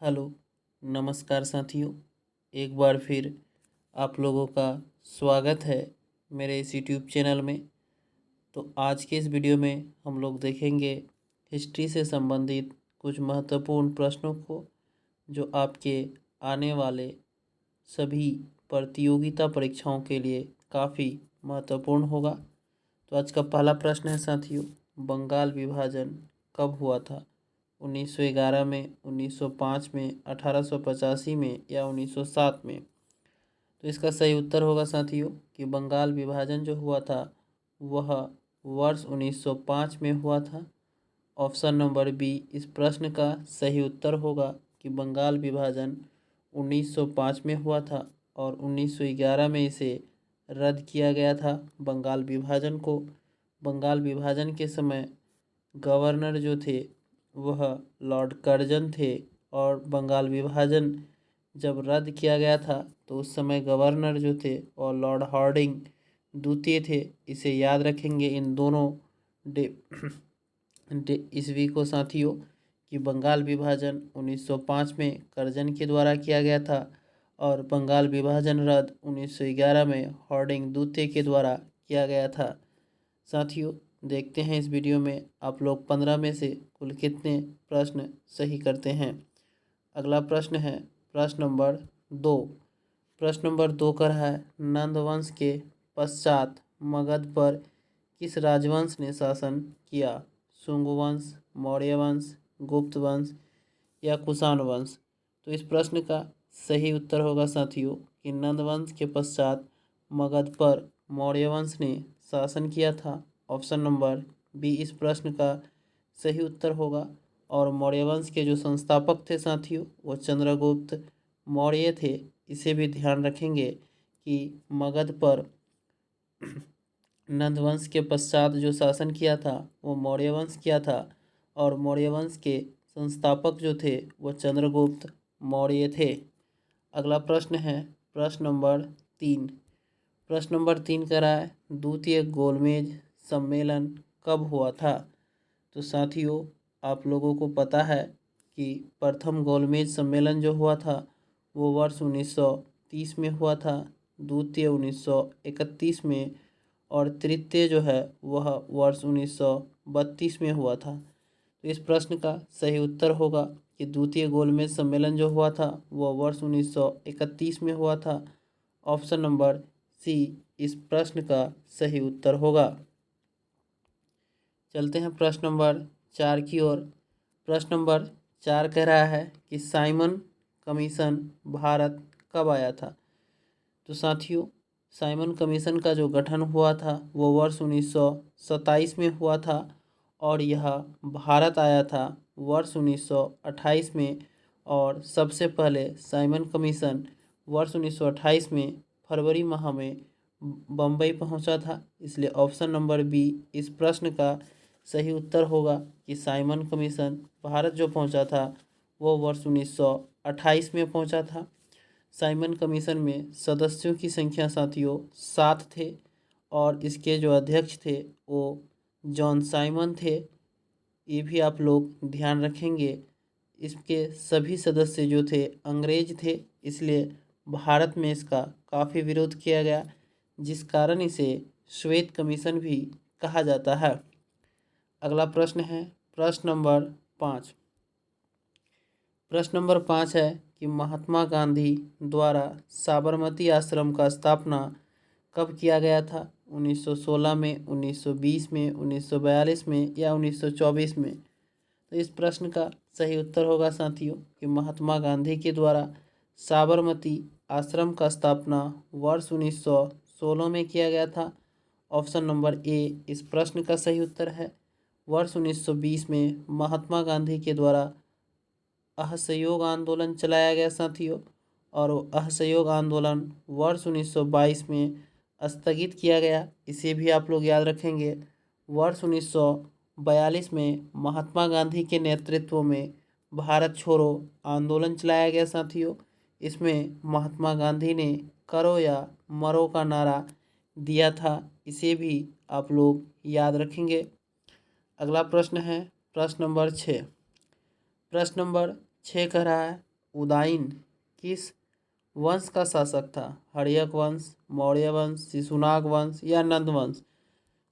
Hello, नमस्कार साथियों। एक बार फिर आप लोगों का स्वागत है मेरे इस यूट्यूब चैनल में। तो आज के इस वीडियो में हम लोग देखेंगे हिस्ट्री से संबंधित कुछ महत्वपूर्ण प्रश्नों को, जो आपके आने वाले सभी प्रतियोगिता परीक्षाओं के लिए काफ़ी महत्वपूर्ण होगा। तो आज का पहला प्रश्न है साथियों, बंगाल विभाजन कब हुआ था? 1911 में, 1905 में, 1885 में या 1907 में? तो इसका सही उत्तर होगा साथियों कि बंगाल विभाजन जो हुआ था वह वर्ष 1905 में हुआ था। ऑप्शन नंबर बी इस प्रश्न का सही उत्तर होगा कि बंगाल विभाजन 1905 में हुआ था और 1911 में इसे रद्द किया गया था। बंगाल विभाजन को, बंगाल विभाजन के समय गवर्नर जो थे वह लॉर्ड कर्जन थे, और बंगाल विभाजन जब रद्द किया गया था तो उस समय गवर्नर जो थे और लॉर्ड हार्डिंग द्वितीय थे। इसे याद रखेंगे इन दोनों ईस्वी को साथियों, कि बंगाल विभाजन 1905 में कर्जन के द्वारा किया गया था और बंगाल विभाजन रद्द 1911 में हार्डिंग द्वितीय के द्वारा किया गया था। साथियों, देखते हैं इस वीडियो में आप लोग 15 में से कुल कितने प्रश्न सही करते हैं। अगला प्रश्न है प्रश्न नंबर 2। प्रश्न नंबर 2 कर रहा है, नंद वंश के पश्चात मगध पर किस राजवंश ने शासन किया? शुंग वंश, मौर्य वंश, गुप्त वंश या कुषाण वंश? तो इस प्रश्न का सही उत्तर होगा साथियों कि नंद वंश के पश्चात मगध पर मौर्य वंश ने शासन किया था। ऑप्शन नंबर बी इस प्रश्न का सही उत्तर होगा। और मौर्य वंश के जो संस्थापक थे साथियों वो चंद्रगुप्त मौर्य थे। इसे भी ध्यान रखेंगे कि मगध पर नंद वंश के पश्चात जो शासन किया था वो मौर्य वंश किया था, और मौर्य वंश के संस्थापक जो थे वो चंद्रगुप्त मौर्य थे। अगला प्रश्न है प्रश्न नंबर 3। प्रश्न नंबर 3 कह रहा है, द्वितीय गोलमेज सम्मेलन कब हुआ था? तो साथियों, आप लोगों को पता है कि प्रथम गोलमेज सम्मेलन जो हुआ था वो वर्ष 1930 में हुआ था, द्वितीय 1931 में और तृतीय जो है वह वर्ष 1932 में हुआ था। तो इस प्रश्न का सही उत्तर होगा कि द्वितीय गोलमेज सम्मेलन जो हुआ था वह वर्ष 1931 में हुआ था। ऑप्शन नंबर सी इस प्रश्न का सही उत्तर होगा। चलते हैं प्रश्न नंबर 4 की ओर। प्रश्न नंबर 4 कह रहा है कि साइमन कमीशन भारत कब आया था? तो साथियों, साइमन कमीशन का जो गठन हुआ था वो वर्ष 1927 में हुआ था और यह भारत आया था वर्ष 1928 में। और सबसे पहले साइमन कमीशन वर्ष 1928 में फरवरी माह में बम्बई पहुंचा था। इसलिए ऑप्शन नंबर बी इस प्रश्न का सही उत्तर होगा कि साइमन कमीशन भारत जो पहुंचा था वो वर्ष 1928 में पहुंचा था। साइमन कमीशन में सदस्यों की संख्या साथियों 7 थे और इसके जो अध्यक्ष थे वो जॉन साइमन थे। ये भी आप लोग ध्यान रखेंगे। इसके सभी सदस्य जो थे अंग्रेज थे, इसलिए भारत में इसका काफ़ी विरोध किया गया, जिस कारण इसे श्वेत कमीशन भी कहा जाता है। अगला प्रश्न है प्रश्न नंबर 5। प्रश्न नंबर 5 है कि महात्मा गांधी द्वारा साबरमती आश्रम का स्थापना कब किया गया था? 1916 में, 1920 में, 1942 में या 1924 में? तो इस प्रश्न का सही उत्तर होगा साथियों कि महात्मा गांधी के द्वारा साबरमती आश्रम का स्थापना वर्ष 1916 में किया गया था। ऑप्शन नंबर ए इस प्रश्न का सही उत्तर है। वर्ष 1920 में महात्मा गांधी के द्वारा असहयोग आंदोलन चलाया गया साथियों, और असहयोग आंदोलन वर्ष 1922 में स्थगित किया गया। इसे भी आप लोग याद रखेंगे। वर्ष 1942 में महात्मा गांधी के नेतृत्व में भारत छोड़ो आंदोलन चलाया गया साथियों। इसमें महात्मा गांधी ने करो या मरो का नारा दिया था। इसे भी आप लोग याद रखेंगे। अगला प्रश्न है प्रश्न नंबर 6। प्रश्न नंबर 6 कह रहा है उदयन किस वंश का शासक था? हर्यक वंश, मौर्य वंश, शिशुनाग वंश या नंद वंश?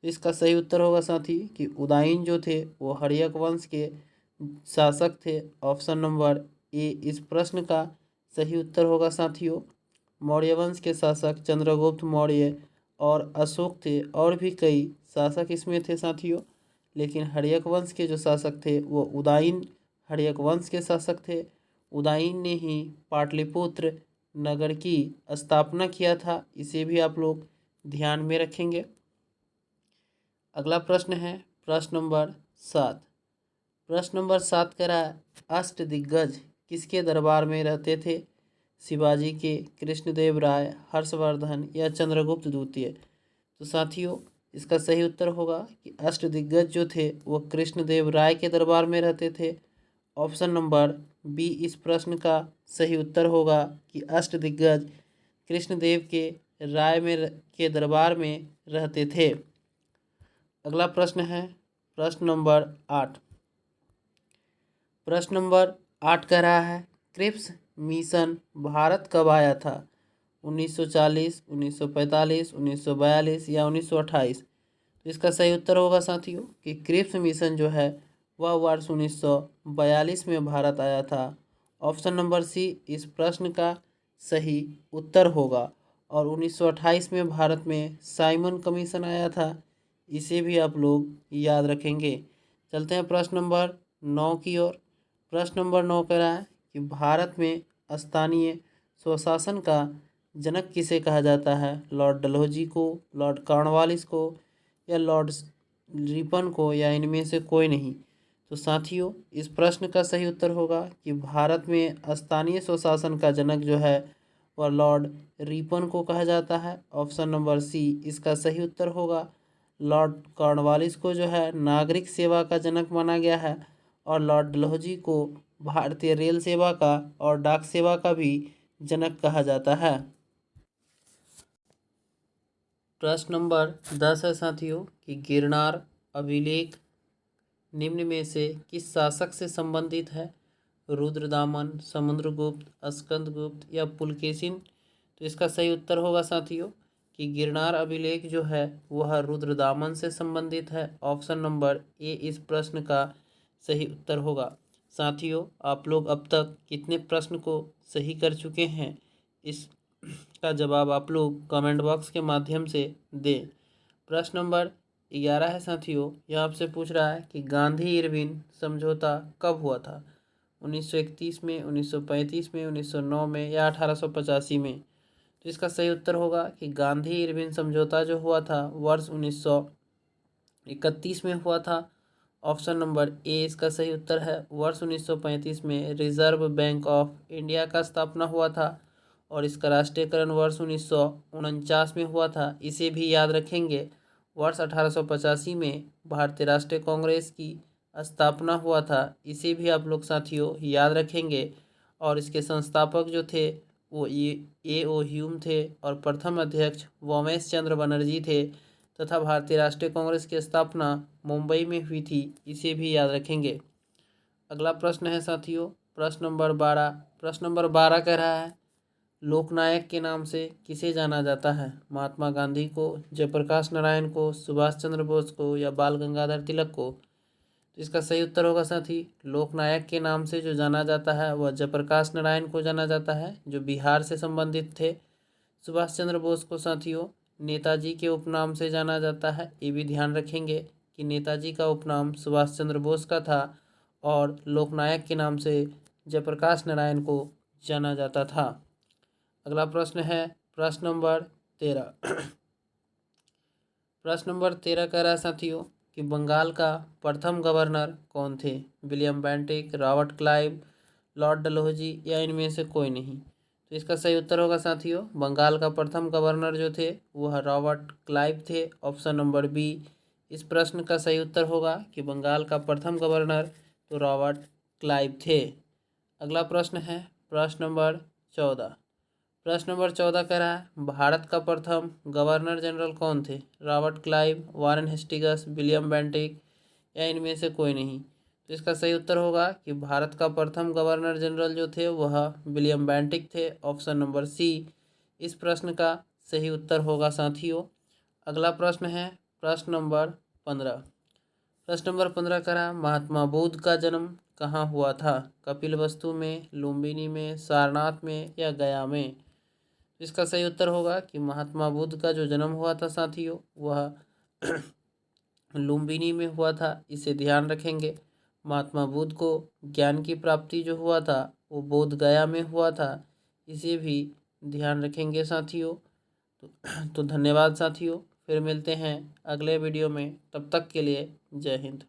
इसका सही उत्तर होगा साथी कि उदयन जो थे वो हर्यक वंश के शासक थे। ऑप्शन नंबर ए इस प्रश्न का सही उत्तर होगा साथियों। मौर्य वंश के शासक चंद्रगुप्त मौर्य और अशोक थे, और भी कई शासक इसमें थे साथियों, लेकिन हर्यक वंश के जो शासक थे वो उदयन हर्यक वंश के शासक थे। उदयन ने ही पाटलिपुत्र नगर की स्थापना किया था, इसे भी आप लोग ध्यान में रखेंगे। अगला प्रश्न है प्रश्न नंबर 7। प्रश्न नंबर 7 कह रहा है अष्टदिग्गज किसके दरबार में रहते थे? शिवाजी के, कृष्णदेव राय, हर्षवर्धन या चंद्रगुप्त द्वितीय? तो साथियों इसका सही उत्तर होगा कि अष्टदिग्गज जो थे वो कृष्णदेव राय के दरबार में रहते थे। ऑप्शन नंबर बी इस प्रश्न का सही उत्तर होगा कि अष्टदिग्गज कृष्णदेव के राय के दरबार में रहते थे। अगला प्रश्न है प्रश्न नंबर 8। प्रश्न नंबर 8 कह रहा है क्रिप्स मिशन भारत कब आया था? 1940, 1945, 1942 या 1928? तो इसका सही उत्तर होगा साथियों कि क्रिप्स मिशन जो है वह वर्ष 1942 में भारत आया था। ऑप्शन नंबर सी इस प्रश्न का सही उत्तर होगा। और 1928 में भारत में साइमन कमीशन आया था, इसे भी आप लोग याद रखेंगे। चलते हैं प्रश्न नंबर 9 की ओर। प्रश्न नंबर 9 कह रहा है कि भारत में स्थानीय स्वशासन का जनक किसे कहा जाता है? लॉर्ड डलहौजी को, लॉर्ड कॉर्नवालिस को या लॉर्ड रिपन को, या इनमें से कोई नहीं? तो साथियों इस प्रश्न का सही उत्तर होगा कि भारत में स्थानीय स्वशासन का जनक जो है वह लॉर्ड रिपन को कहा जाता है। ऑप्शन नंबर सी इसका सही उत्तर होगा। लॉर्ड कॉर्नवालिस को जो है नागरिक सेवा का जनक माना गया है, और लॉर्ड डलहौजी को भारतीय रेल सेवा का और डाक सेवा का भी जनक कहा जाता है। प्रश्न नंबर 10 है साथियों कि गिरनार अभिलेख निम्न में से किस शासक से संबंधित है? रुद्रदामन, समुद्रगुप्त, स्कंदगुप्त या पुलकेशिन? तो इसका सही उत्तर होगा साथियों कि गिरनार अभिलेख जो है वह रुद्रदामन से संबंधित है। ऑप्शन नंबर ए इस प्रश्न का सही उत्तर होगा। साथियों आप लोग अब तक कितने प्रश्न को सही कर चुके हैं, इसका जवाब आप लोग कमेंट बॉक्स के माध्यम से दें। प्रश्न नंबर 11 है साथियों, यह आपसे पूछ रहा है कि गांधी इरविन समझौता कब हुआ था? 1931 में, 1935 में, 1909 में या 1885 में? तो इसका सही उत्तर होगा कि गांधी इरविन समझौता जो हुआ था वर्ष 1931 में हुआ था। ऑप्शन नंबर ए इसका सही उत्तर है। वर्ष 1935 में रिजर्व बैंक ऑफ इंडिया का स्थापना हुआ था, और इसका राष्ट्रीयकरण वर्ष 1949 में हुआ था, इसे भी याद रखेंगे। वर्ष 1885 में भारतीय राष्ट्रीय कांग्रेस की स्थापना हुआ था, इसे भी आप लोग साथियों याद रखेंगे। और इसके संस्थापक जो थे वो ए.ओ. ह्यूम थे, और प्रथम अध्यक्ष वोमेश चंद्र बनर्जी थे, तथा भारतीय राष्ट्रीय कांग्रेस की स्थापना मुंबई में हुई थी, इसे भी याद रखेंगे। अगला प्रश्न है साथियों प्रश्न नंबर 12। प्रश्न नंबर 12 कह रहा है लोकनायक के नाम से किसे जाना जाता है? महात्मा गांधी को, जयप्रकाश नारायण को, सुभाष चंद्र बोस को या बाल गंगाधर तिलक को? तो इसका सही उत्तर होगा साथी लोकनायक के नाम से जो जाना जाता है वह जयप्रकाश नारायण को जाना जाता है, जो बिहार से संबंधित थे। सुभाष चंद्र बोस को साथियों नेताजी के उपनाम से जाना जाता है, ये भी ध्यान रखेंगे कि नेताजी का उपनाम सुभाष चंद्र बोस का था, और लोकनायक के नाम से जयप्रकाश नारायण को जाना जाता था। अगला प्रश्न है प्रश्न नंबर 13। प्रश्न नंबर 13 कह रहा है साथियों कि बंगाल का प्रथम गवर्नर कौन थे? William Bentinck, Robert Clive, Lord Dalhousie या इनमें से कोई नहीं? तो इसका सही उत्तर होगा साथियों बंगाल का प्रथम गवर्नर जो थे वह रॉबर्ट क्लाइव थे। ऑप्शन नंबर बी इस प्रश्न का सही उत्तर होगा कि बंगाल का प्रथम गवर्नर तो रॉबर्ट क्लाइव थे। अगला प्रश्न है प्रश्न नंबर 14। प्रश्न नंबर 14 कह रहा है भारत का प्रथम गवर्नर जनरल कौन थे? Robert Clive, Warren Hastings, William Bentinck या इनमें से कोई नहीं? तो इसका सही उत्तर होगा कि भारत का प्रथम गवर्नर जनरल जो थे वह विलियम बेंटिक थे। ऑप्शन नंबर सी इस प्रश्न का सही उत्तर होगा साथियों। अगला प्रश्न है प्रश्न नंबर 15। प्रश्न नंबर 15 करा, महात्मा बुद्ध का जन्म कहाँ हुआ था? कपिलवस्तु में, लुम्बिनी में, सारनाथ में या गया में? इसका सही उत्तर होगा कि महात्मा बुद्ध का जो जन्म हुआ था साथियों वह लुम्बिनी में हुआ था। इसे ध्यान रखेंगे। महात्मा बुद्ध को ज्ञान की प्राप्ति जो हुआ था वो बोध गया में हुआ था। इसे भी ध्यान रखेंगे साथियों। तो धन्यवाद साथियों, फिर मिलते हैं अगले वीडियो में। तब तक के लिए जय हिंद।